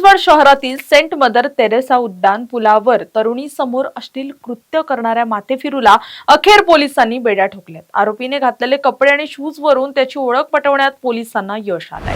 भुवनेश्वर शहरातील Saint mother Theresa उड्डाण पुलावर तरुणीसमोर अश्लील कृत्य करणाऱ्या माथेफिरूला अखेर पोलिसांनी बेड्या ठोकल्यात। आरोपीने घातलेले कपडे आणि शूज वरून त्याची ओळख पटवण्यात पोलिसांना यश आलंय।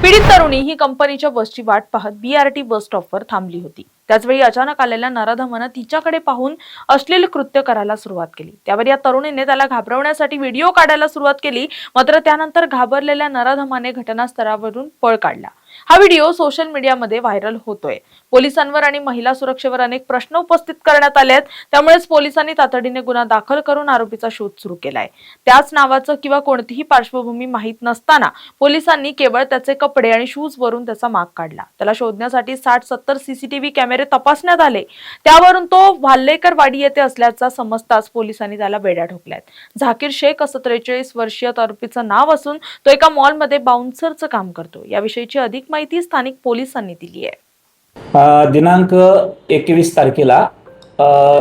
पीडित तरुणी ही कंपनीच्या बसची वाट पाहत BRT बस स्टॉपवर थांबली होती। त्याचवेळी अचानक आलेल्या नराधमानं तिच्याकडे पाहून अश्लील कृत्य करायला सुरुवात केली। त्यावर या तरुणीने त्याला घाबरवण्यासाठी व्हिडिओ काढायला सुरुवात केली, मात्र त्यानंतर घाबरलेल्या नराधमाने घटनास्थळावरून पळ काढला। हा व्हिडिओ सोशल मीडियामध्ये व्हायरल होतोय। पोलिसांवर आणि महिला सुरक्षेवर अनेक प्रश्न उपस्थित करण्यात आलेत, त्यामुळेच पोलिसांनी तातडीने गुन्हा दाखल करून आरोपीचा शोध सुरू केलाय। त्याच नावाचं किंवा कोणतीही पार्श्वभूमी माहित नसताना पोलिसांनी केवळ त्याचे कपडे आणि शूज वरून त्याचा माग काढला। त्याला शोधण्यासाठी 60-70 CCTV कॅमेरे तपासण्यात आले, त्यावरून तो भाल्लेकर वाडी येथे असल्याचा समजताच पोलिसांनी त्याला बेड्या ठोकल्यात। झाकीर शेख असं 43 वर्षीय आरोपीचं नाव असून तो एका मॉलमध्ये बाउन्सरचं काम करतो। याविषयीची अधिक माहिती स्थानिक पोलिसांनी दिली आहे। दिनांक 21 तारखेला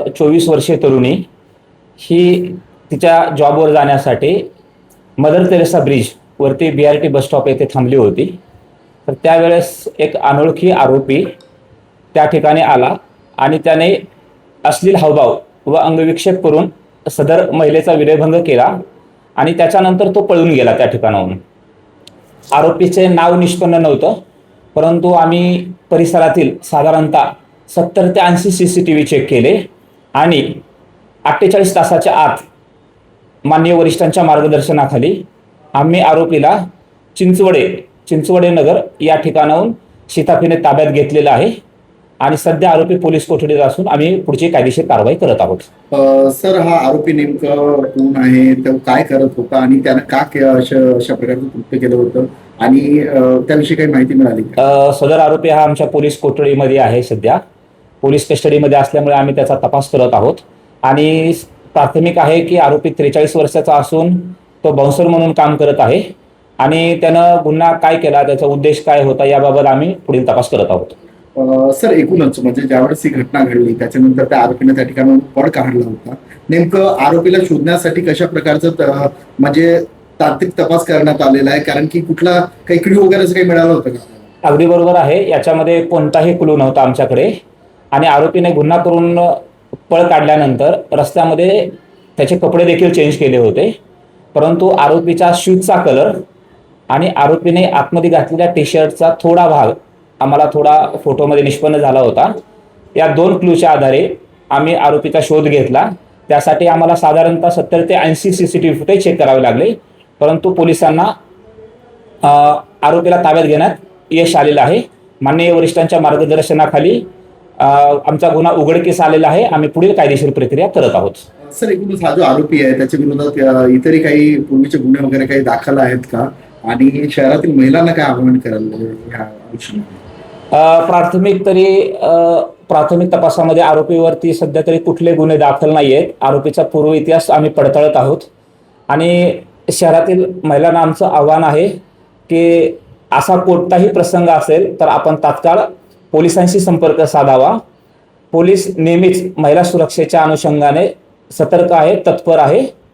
24 वर्षीय तरुणी ही तिच्या जॉबवर जाण्यासाठी मदर तेरेसा ब्रिज वरती BRT बस स्टॉप येथे थांबली होती। तर त्यावेळेस एक अनोळखी आरोपी त्या ठिकाणी आला आणि त्याने अश्लील हावभाव व अंगविक्षेप करून सदर महिलेचा विनयभंग केला आणि त्याच्यानंतर तो पळून गेला त्या ठिकाणाहून। आरोपीचे नाव निष्पन्न नव्हतं, परंतु आम्ही परिसरातील साधारणतः 70 ते 80 CCTV चेक केले आणि 48 तासाच्या आत माननीय वरिष्ठांच्या मार्गदर्शनाखाली आम्ही आरोपीला चिंचवडे नगर या ठिकाणाहून शिताफीने ताब्यात घेतलेला आहे आणि सध्या आरोपी पोलीस कोठडीत असून आम्ही पुढची कायदेशीर कारवाई करत आहोत। सर, हा आरोपी नेमकं कोण आहे, तो काय करत होता आणि त्यानं का अशा प्रकारचं कृत्य केलं होतं आणि त्याविषयी काही माहिती मिळाली? सदर आरोपी हा आमच्या पोलीस कोठडीमध्ये आहे, सध्या पोलीस कस्टडीमध्ये असल्यामुळे आम्ही त्याचा तपास करत आहोत आणि प्राथमिक आहे की आरोपी 43 वर्षाचा असून तो बाउन्सर म्हणून काम करत आहे आणि त्यानं गुन्हा काय केला, त्याचा उद्देश काय होता याबाबत आम्ही पुढील तपास करत आहोत। सर, एकूणच म्हणजे ज्यावेळेस ही घटना घडली त्याच्यानंतर त्या आरोपीने त्या ठिकाणाहून पळ काढला होता। नेमकं आरोपीला शोधण्यासाठी कशा प्रकारचं म्हणजे तांत्रिक तपास करण्यात आलेला आहे, कारण की कुठला काही क्ल्यू वगैरे काही मिळालं होतं का? अगदी बरोबर आहे, याच्यामध्ये कोणताही क्लू नव्हता आमच्याकडे आणि आरोपीने गुन्हा करून पळ काढल्यानंतर रस्त्यामध्ये त्याचे कपडे देखील चेंज केले होते, परंतु आरोपीचा शूजचा कलर आणि आरोपीने आतमध्ये घातलेल्या टी-शर्टचा थोडा भाग आम्हाला थोडा फोटोमध्ये निष्पन्न झाला होता। या 2 क्लूच्या आधारे आम्ही आरोपीचा शोध घेतला। त्यासाठी आम्हाला साधारणतः 70 ते 80 CCTV फुटेज चेक करावे लागले, परंतु पोलिसांना आरोपीला ताब्यात घेण्यात यश आलेलं आहे। माननीय वरिष्ठांच्या मार्गदर्शनाखाली आमचा गुन्हा उघडकीस आलेला आहे। आम्ही पुढील कायदेशीर प्रक्रिया करत आहोत। सर, एकूणच हा जो आरोपी आहे त्याच्या विरोधात इतरही काही पूर्वीचे गुन्हे वगैरे काही दाखल आहेत का आणि शहरातील महिलांना काय आवाहन करायला? प्राथमिक तपासामध्ये आरोपीवरती सध्या तरी कुठले गुन्हे दाखल नाही आहेत। आरोपीचा पूर्व इतिहास आम्ही पडताळत आहोत आणि शहरातील महिलांना आमचं आव्हान आहे की असा कोणताही प्रसंग असेल तर आपण तात्काळ पोलिसांशी संपर्क साधावा। पोलीस नेहमीच महिला सुरक्षेच्या अनुषंगाने सतर्क आहे, तत्पर आहे